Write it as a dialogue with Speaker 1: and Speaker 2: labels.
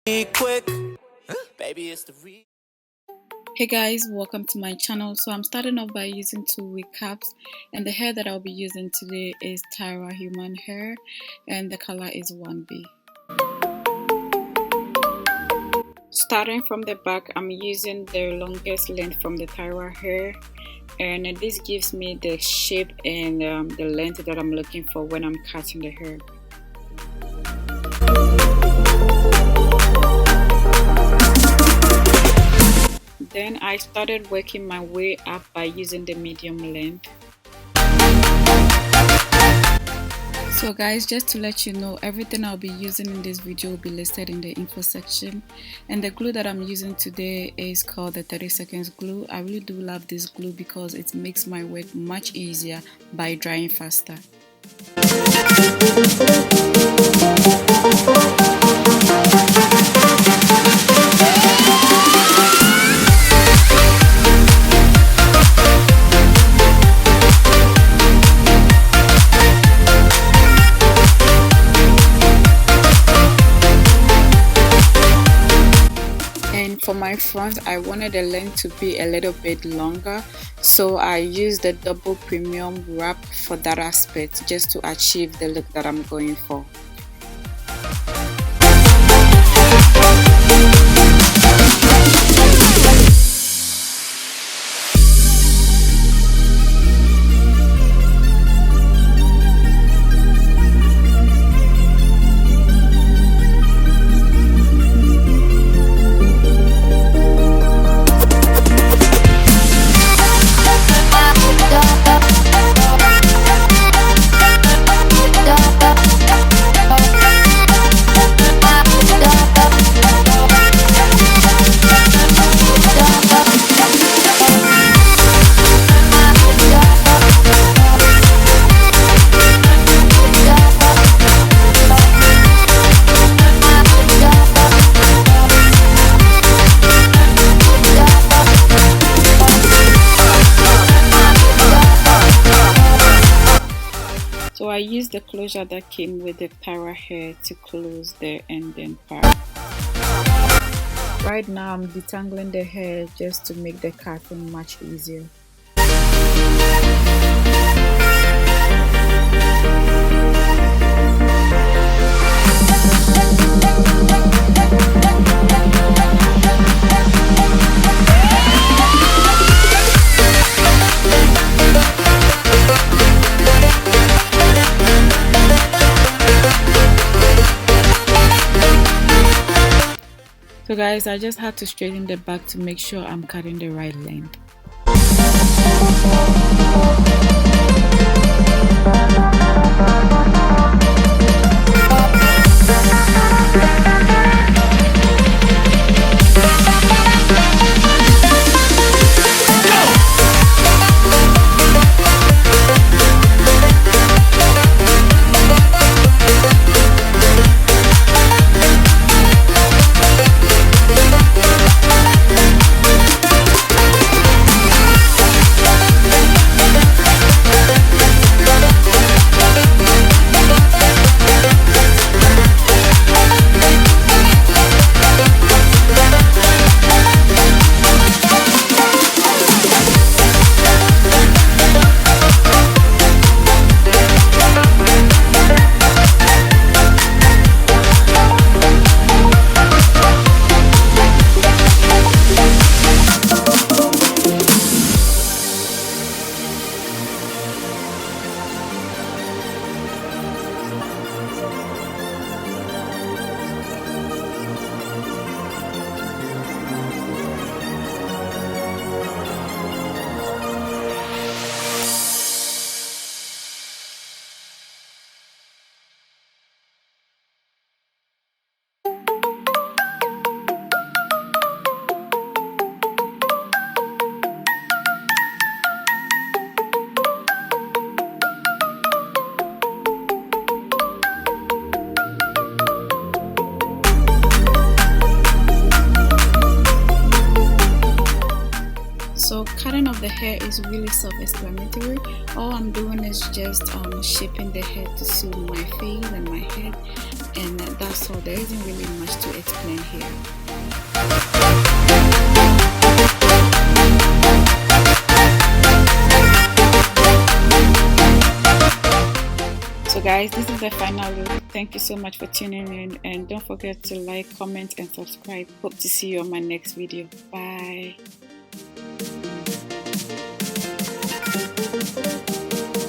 Speaker 1: quick, baby, it's the
Speaker 2: Hey guys, welcome to my channel. So I'm starting off by using two wig caps, and the hair that I'll be using today is Tyra human hair, and the color is 1B. Starting from the back, I'm using the longest length from the Tyra hair, and this gives me the shape and the length that I'm looking for when I'm cutting the hair. Then I started working my way up by using the medium length. So guys, just to let you know, everything I'll be using in this video will be listed in the info section, and the glue that I'm using today is called the 30 seconds glue. I really do love this glue because it makes my work much easier by drying faster. For my front, I wanted the length to be a little bit longer, so I used the double premium wrap for that aspect just to achieve the look that I'm going for. So I used the closure that came with the Tyra hair to close the ending part. Right now I'm detangling the hair just to make the cutting much easier. So guys, I just had to straighten the back to make sure I'm cutting the right length. cutting of the hair is really self-explanatory. All I'm doing is just shaping the hair to suit my face and my head, and that's all. There isn't really much to explain here. So guys, this is the final look. Thank you so much for tuning in, and don't forget to like, comment and subscribe. Hope to see you on my next video. Bye.